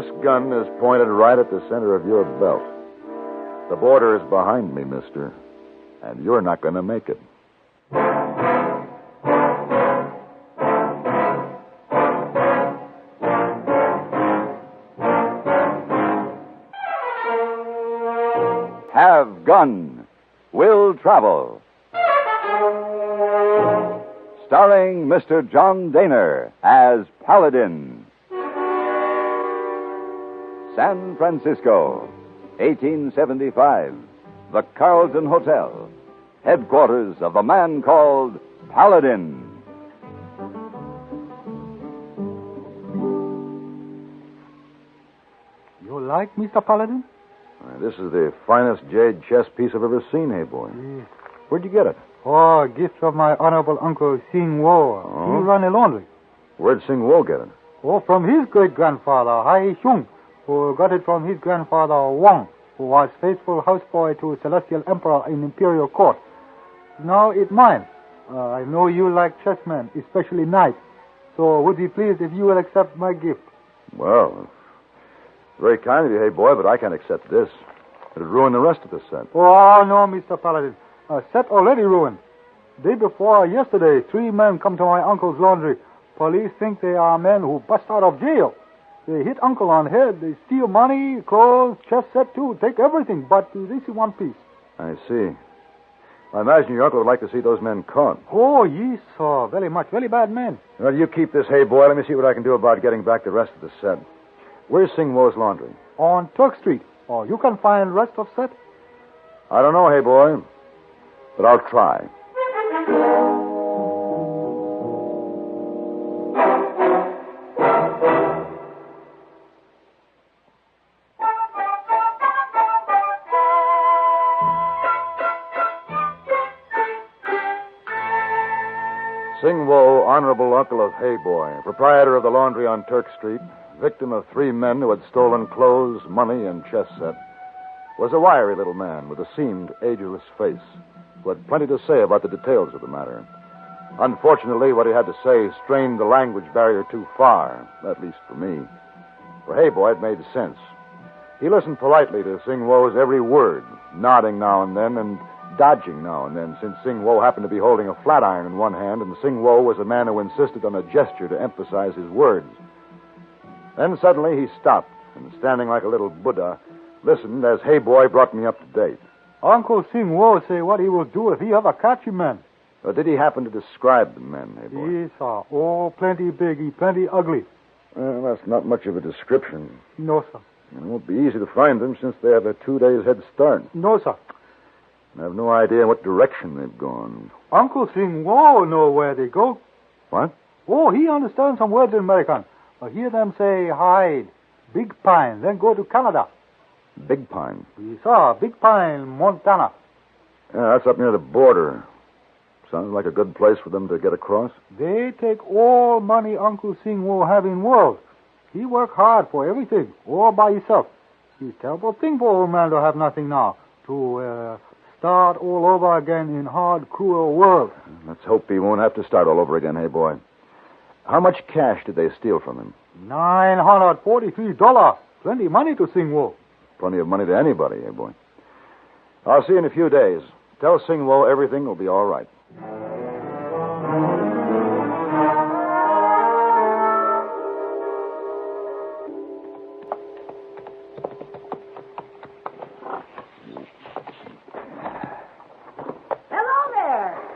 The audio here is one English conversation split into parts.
This gun is pointed right at the center of your belt. The border is behind me, mister, and you're not going to make it. Have Gun, Will Travel. Starring Mr. John Daner as Paladin. San Francisco, 1875. The Carlton Hotel, headquarters of the man called Paladin. You like Mr. Paladin? This is the finest jade chess piece I've ever seen, hey boy. Yes. Where'd you get it? Oh, a gift from my honorable uncle, Sing Wo. Oh? He run a laundry. Where'd Sing Wo get it? Oh, from his great-grandfather, Hai Shung, who got it from his grandfather, Wang, who was faithful houseboy to Celestial Emperor in Imperial Court. Now it's mine. I know you like chessmen, especially knights. So would be pleased if you will accept my gift. Well, very kind of you, hey boy, but I can't accept this. It'd ruin the rest of the set. Oh, no, Mr. Paladin. Set already ruined. Day before yesterday, 3 men come to my uncle's laundry. Police think they are men who bust out of jail. They hit uncle on head. They steal money, clothes, chess set too. Take everything, but this is one piece. I see. I imagine your uncle would like to see those men caught. Oh, yes, sir. Very much. Very bad men. Well, you keep this, hey boy. Let me see what I can do about getting back the rest of the set. Where's Sing Wo's laundry? On Turk Street. Oh, you can find rest of set? I don't know, hey boy, but I'll try. Sing Wo, honorable uncle of Hey Boy, proprietor of the laundry on Turk Street, victim of 3 men who had stolen clothes, money, and chess set, was a wiry little man with a seamed, ageless face, who had plenty to say about the details of the matter. Unfortunately, what he had to say strained the language barrier too far, at least for me. For Hey Boy, it made sense. He listened politely to Sing Wo's every word, nodding now and then and dodging now and then, since Sing Wo happened to be holding a flat iron in one hand, and Sing Wo was a man who insisted on a gesture to emphasize his words. Then suddenly he stopped, and standing like a little Buddha, listened as Hey Boy brought me up to date. Uncle Sing Wo say what he will do if he ever catch a man. Or did he happen to describe the men, Hey Boy? Yes, sir. Oh, plenty big, plenty ugly. Well, that's not much of a description. No, sir. It won't be easy to find them since they have a 2 days head start. No, sir. I have no idea in what direction they've gone. Uncle Sing Wo know where they go. What? Oh, he understands some words in American. I hear them say hide, Big Pine, then go to Canada. Big Pine? Yes, sir. Big Pine, Montana. Yeah, that's up near the border. Sounds like a good place for them to get across. They take all money Uncle Sing Wo have in world. He work hard for everything, all by himself. It's a terrible thing for old man to have nothing now. To start all over again in hard, cruel world. Let's hope he won't have to start all over again, Hey Boy. How much cash did they steal from him? $943. Plenty money to Sing Wo. Plenty of money to anybody, Hey Boy. I'll see you in a few days. Tell Sing Wo everything will be all right.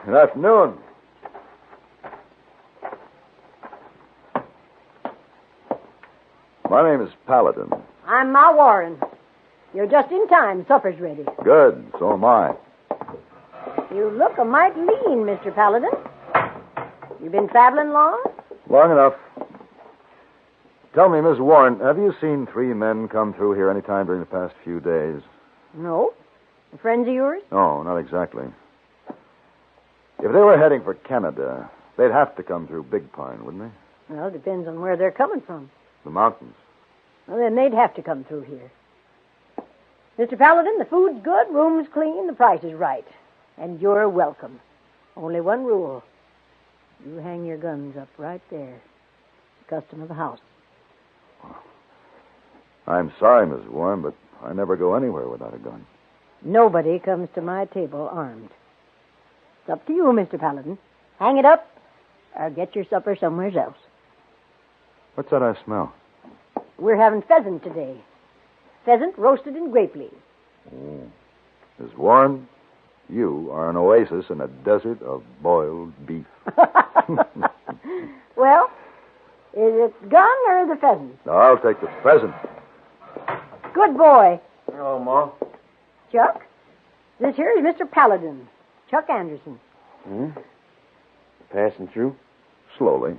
Good afternoon. My name is Paladin. I'm Ma Warren. You're just in time. Supper's ready. Good. So am I. You look a mite lean, Mr. Paladin. You been traveling long? Long enough. Tell me, Miss Warren, have you seen 3 men come through here any time during the past few days? No. Friends of yours? No, not exactly. If they were heading for Canada, they'd have to come through Big Pine, wouldn't they? Well, it depends on where they're coming from. The mountains. Well, then they'd have to come through here. Mr. Paladin, the food's good, room's clean, the price is right. And you're welcome. Only one rule. You hang your guns up right there. It's the custom of the house. I'm sorry, Miss Warren, but I never go anywhere without a gun. Nobody comes to my table armed. It's up to you, Mr. Paladin. Hang it up or get your supper somewhere else. What's that I smell? We're having pheasant today. Pheasant roasted in grape leaves. Oh. Miss Warren, you are an oasis in a desert of boiled beef. Well, is it gun or the pheasant? I'll take the pheasant. Good boy. Hello, Ma. Chuck, this here is Mr. Paladin, Chuck Anderson. Passing through? Slowly.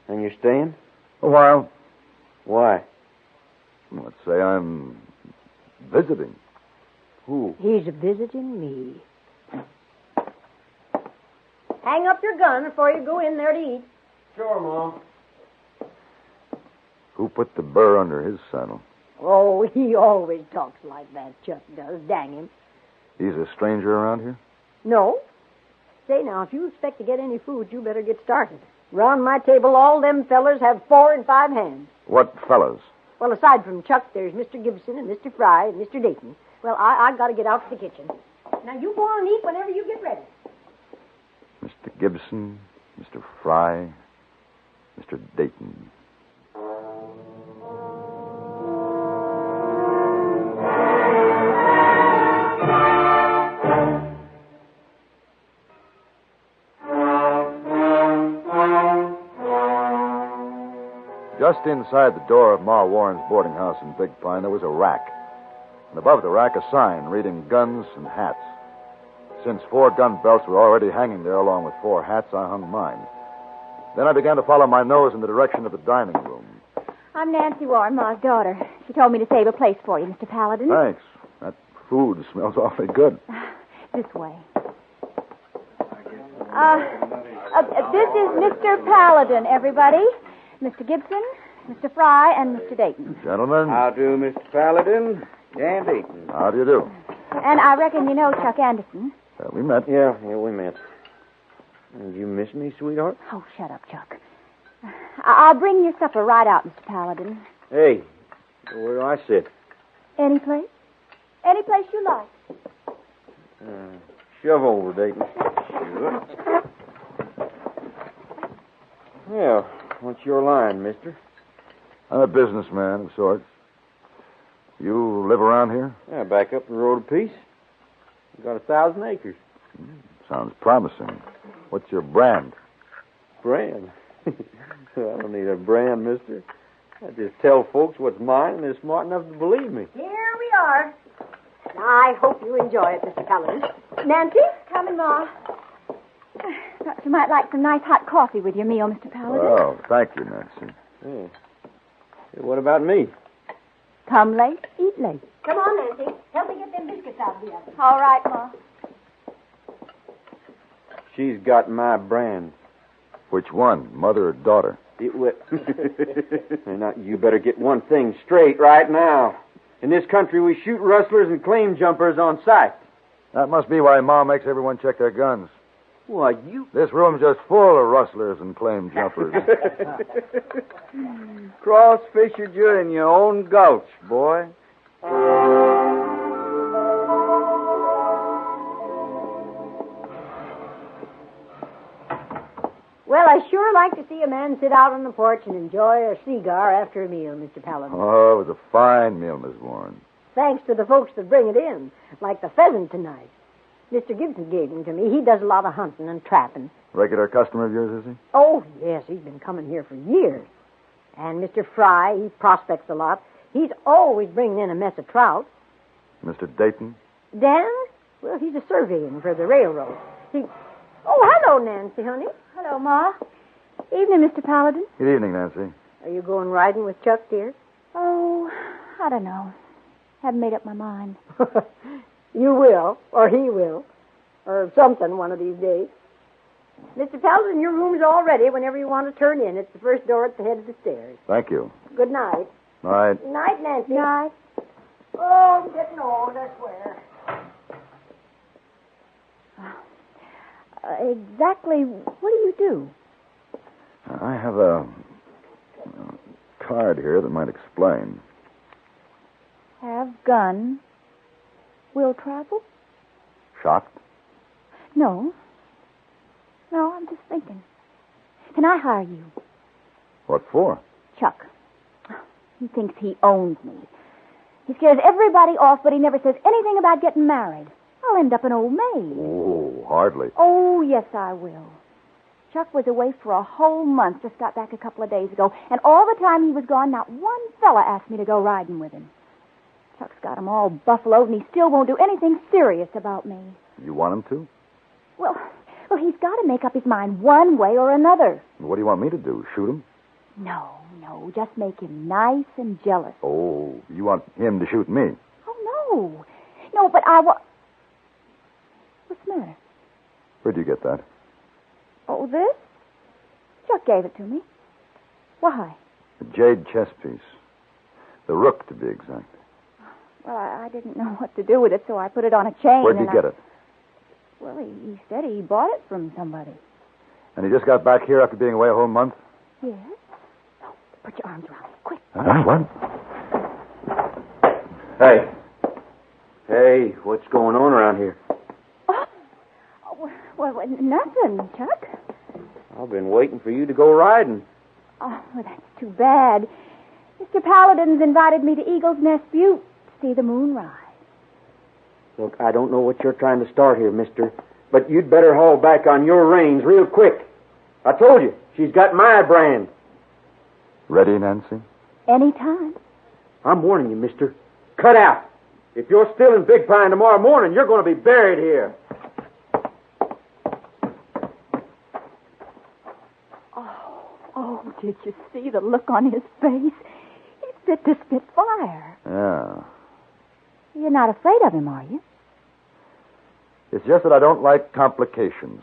And you're staying? A while. Why? Let's say I'm visiting. Who? He's visiting me. Hang up your gun before you go in there to eat. Sure, Ma. Who put the burr under his saddle? Oh, he always talks like that, Chuck does. Dang him. He's a stranger around here? No. Say, now, if you expect to get any food, you better get started. Round my table, all them fellers have 4 and 5 hands. What fellas? Well, aside from Chuck, there's Mr. Gibson and Mr. Fry and Mr. Dayton. Well, I've got to get out to the kitchen. Now, you go on and eat whenever you get ready. Mr. Gibson, Mr. Fry, Mr. Dayton. Just inside the door of Ma Warren's boarding house in Big Pine, there was a rack. And above the rack, a sign reading guns and hats. Since 4 gun belts were already hanging there along with 4 hats, I hung mine. Then I began to follow my nose in the direction of the dining room. I'm Nancy Warren, Ma's daughter. She told me to save a place for you, Mr. Paladin. Thanks. That food smells awfully good. This way. This is Mr. Paladin, everybody. Mr. Gibson, Mr. Fry, and Mr. Dayton. Gentlemen. How do, Mr. Paladin? Dan Dayton. How do you do? And I reckon you know Chuck Anderson. We met. Yeah, we met. Did you miss me, sweetheart? Oh, shut up, Chuck. I'll bring your supper right out, Mr. Paladin. Hey, where do I sit? Any place? Any place you like. Shove over, Dayton. Sure. Yeah, what's your line, mister? I'm a businessman of sorts. You live around here? Yeah, back up the road a piece. You got 1,000 acres. Sounds promising. What's your brand? Brand? I don't need a brand, mister. I just tell folks what's mine, and they're smart enough to believe me. Here we are. I hope you enjoy it, Mr. Paladin. Nancy? Coming, Ma. Perhaps you might like some nice hot coffee with your meal, Mr. Paladin. Oh, thank you, Nancy. Yeah. Hey, what about me? Come late, eat late. Come on, Nancy. Help me get them biscuits out of the oven. All right, Ma. She's got my brand. Which one, mother or daughter? It will. Now, you better get one thing straight right now. In this country, we shoot rustlers and claim jumpers on sight. That must be why Ma makes everyone check their guns. Why, you... This room's just full of rustlers and claim jumpers. Cross fishered you in your own gulch, boy. Well, I sure like to see a man sit out on the porch and enjoy a cigar after a meal, Mr. Paladin. Oh, it was a fine meal, Miss Warren. Thanks to the folks that bring it in, like the pheasant tonight. Mr. Gibson gave him to me. He does a lot of hunting and trapping. Regular customer of yours, is he? Oh, yes, he's been coming here for years. And Mr. Fry, he prospects a lot. He's always bringing in a mess of trout. Mr. Dayton? Dan? Well, he's a surveying for the railroad. Oh, hello, Nancy, honey. Hello, Ma. Evening, Mr. Paladin. Good evening, Nancy. Are you going riding with Chuck, dear? Oh, I don't know. Haven't made up my mind. You will, or he will, or something one of these days. Mr. Paladin, your room's all ready whenever you want to turn in. It's the first door at the head of the stairs. Thank you. Good night. Night. Night, Nancy. Night. Oh, I'm getting old, I swear. Exactly what do you do? I have a card here that might explain. Have gun. Will travel? Shocked? No. No, I'm just thinking. Can I hire you? What for? Chuck. He thinks he owns me. He scares everybody off, but he never says anything about getting married. I'll end up an old maid. Oh, hardly. Oh, yes, I will. Chuck was away for a whole month, just got back a couple of days ago, and all the time he was gone, not one fella asked me to go riding with him. Chuck's got him all buffaloed, and he still won't do anything serious about me. You want him to? Well, he's got to make up his mind one way or another. What do you want me to do? Shoot him? No, just make him nice and jealous. Oh, you want him to shoot me? Oh, no. No, but I want... What's the matter? Where'd you get that? Oh, this? Chuck gave it to me. Why? A jade chess piece. The rook, to be exact. Well, I didn't know what to do with it, so I put it on a chain. Where'd you get it? Well, he said he bought it from somebody. And he just got back here after being away a whole month? Yes. Oh, put your arms around me, quick. What? Hey, what's going on around here? Well, nothing, Chuck. I've been waiting for you to go riding. Oh, well, that's too bad. Mr. Paladin's invited me to Eagle's Nest Butte to see the moon rise. Look, I don't know what you're trying to start here, mister, but you'd better haul back on your reins real quick. I told you, she's got my brand. Ready, Nancy? Anytime. I'm warning you, mister. Cut out. If you're still in Big Pine tomorrow morning, you're going to be buried here. Oh, did you see the look on his face? He's fit to spit fire. Yeah. You're not afraid of him, are you? It's just that I don't like complications.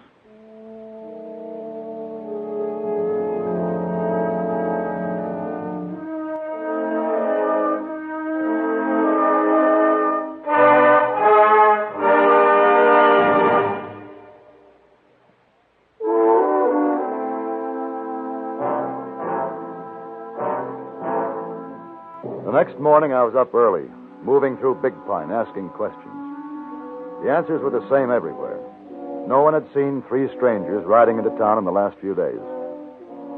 The next morning, I was up early, moving through Big Pine, asking questions. The answers were the same everywhere. No one had seen three strangers riding into town in the last few days.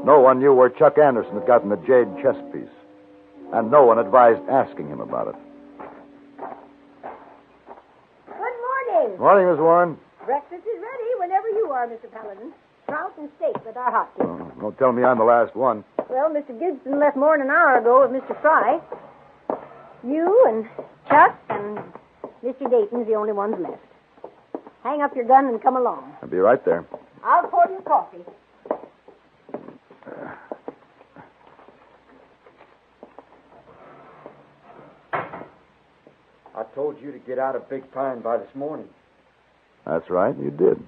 No one knew where Chuck Anderson had gotten the jade chess piece. And no one advised asking him about it. Good morning. Morning, Miss Warren. Breakfast is ready whenever you are, Mr. Paladin. Trout and steak with our hot cakes. Don't tell me I'm the last one. Well, Mr. Gibson left more than an hour ago with Mr. Fry. You and Chuck and Mr. Dayton's the only ones left. Hang up your gun and come along. I'll be right there. I'll pour you coffee. I told you to get out of Big Pine by this morning. That's right, you did.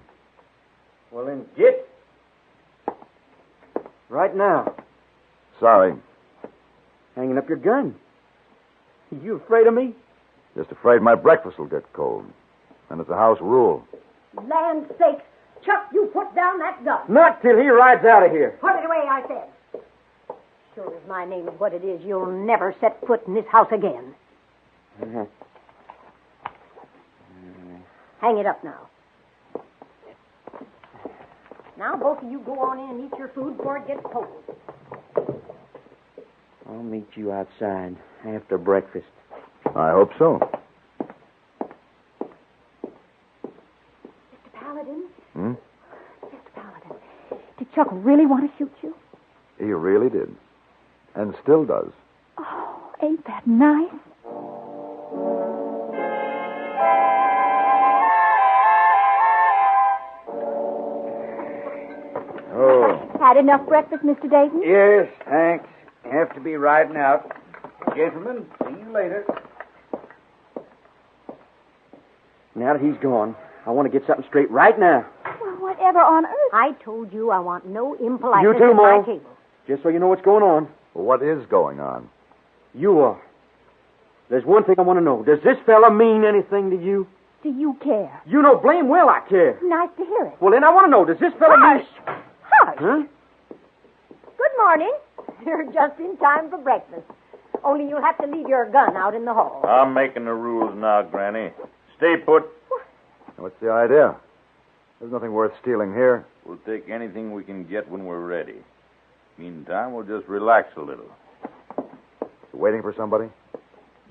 Well, then get. Right now. Sorry. Hanging up your gun. You afraid of me? Just afraid my breakfast will get cold. And it's a house rule. Land's sake, Chuck, you put down that gun. Not till he rides out of here. Put it away, I said. Sure as my name is what it is, you'll never set foot in this house again. Uh-huh. Hang it up now. Now, both of you go on in and eat your food before it gets cold. I'll meet you outside after breakfast. I hope so. Mr. Paladin? Hmm? Mr. Paladin, did Chuck really want to shoot you? He really did. And still does. Oh, ain't that nice? Oh. Had enough breakfast, Mr. Dayton? Yes, thanks. Have to be riding out. Gentlemen, see you later. Now that he's gone, I want to get something straight right now. Well, whatever on earth? I told you I want no impoliteness You too, at my Ma. table. Just so you know what's going on. Well, what is going on? You are. There's one thing I want to know. Does this fella mean anything to you? Do you care? You know blame well I care. Nice to hear it. Well, then I want to know, does this fella mean... Hush! Huh? Good morning. You're just in time for breakfast. Only you'll have to leave your gun out in the hall. I'm making the rules now, Granny. Stay put. What's the idea? There's nothing worth stealing here. We'll take anything we can get when we're ready. Meantime, we'll just relax a little. You waiting for somebody?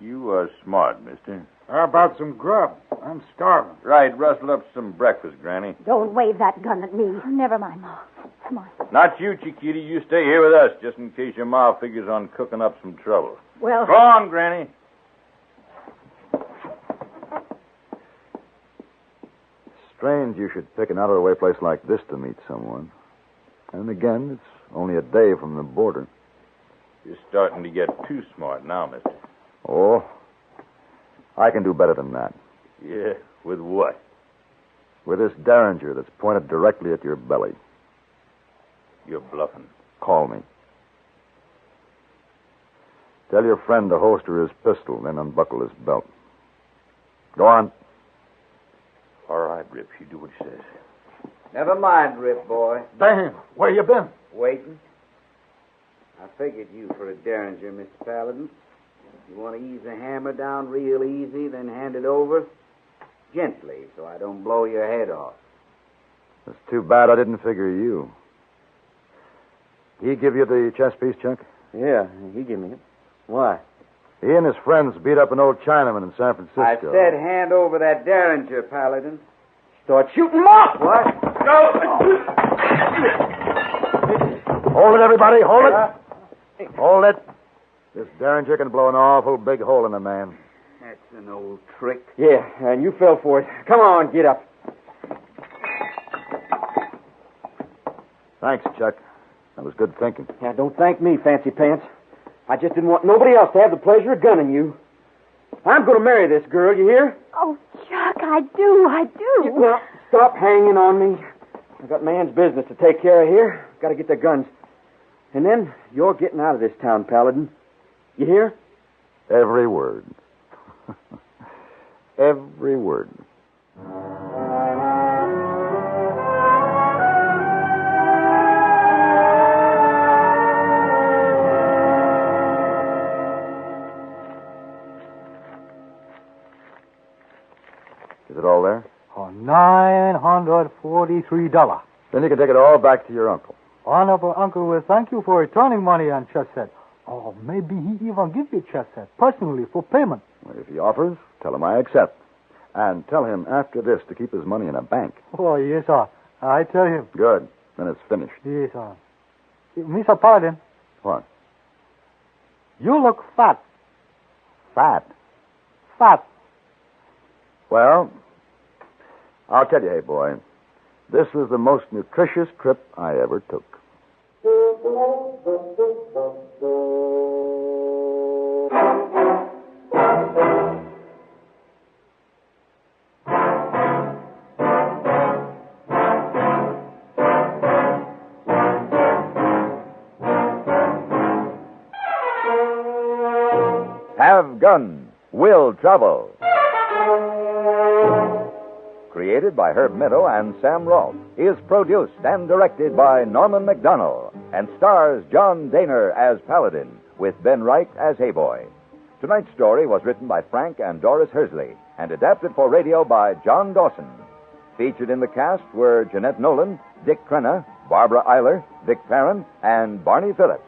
You are smart, mister. How about some grub? I'm starving. Right, rustle up some breakfast, Granny. Don't wave that gun at me. Oh, never mind, Ma. Come on. Not you, Chiquita. You stay here with us, just in case your ma figures on cooking up some trouble. Well, Go on, Granny. Strange you should pick an out-of-the-way place like this to meet someone. And again, it's only a day from the border. You're starting to get too smart now, mister. Oh, I can do better than that. Yeah, with what? With this derringer that's pointed directly at your belly. You're bluffing. Call me. Tell your friend to holster his pistol, then unbuckle his belt. Go on. All right, Rip, you do what he says. Never mind, Rip boy. Dan, where you been? Waiting. I figured you for a derringer, Mr. Paladin. You want to ease the hammer down real easy, then hand it over gently so I don't blow your head off. It's too bad I didn't figure you. He give you the chess piece, Chuck? Yeah, he gave me it. Why? He and his friends beat up an old Chinaman in San Francisco. I said hand over that derringer, Paladin. Start shooting them off. What? Hold it, everybody. Hold it. Hold it. This derringer can blow an awful big hole in a man. That's an old trick. Yeah, and you fell for it. Come on, get up. Thanks, Chuck. That was good thinking. Now, don't thank me, Fancy Pants. I just didn't want nobody else to have the pleasure of gunning you. I'm going to marry this girl, you hear? Oh, Chuck, I do. Well, stop hanging on me. I got man's business to take care of here. Got to get the guns. And then you're getting out of this town, Paladin. You hear? Every word. Every word. Is it all there? Oh, $943. Then you can take it all back to your uncle. Honorable Uncle will thank you for returning money on chess set. Oh, maybe he even give you chess set personally for payment. Well, if he offers, tell him I accept. And tell him after this to keep his money in a bank. Oh, yes, sir. I tell him. Good. Then it's finished. Yes, sir. Mr. Paladin, What? you look fat. Fat. Fat. Well, I'll tell you, hey, boy. This was the most nutritious trip I ever took. Have Gun, Will Travel. Created by Herb Meadow and Sam Rolfe, is produced and directed by Norman McDonnell, and stars John Daner as Paladin, with Ben Wright as Hayboy. Tonight's story was written by Frank and Doris Hersley, and adapted for radio by John Dawson. Featured in the cast were Jeanette Nolan, Dick Crenna, Barbara Eiler, Vic Perrin, and Barney Phillips.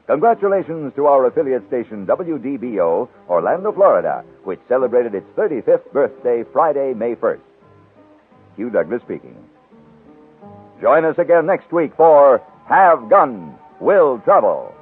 Congratulations to our affiliate station WDBO, Orlando, Florida, which celebrated its 35th birthday Friday, May 1st. Hugh Douglas speaking. Join us again next week for Have Gun, Will Travel.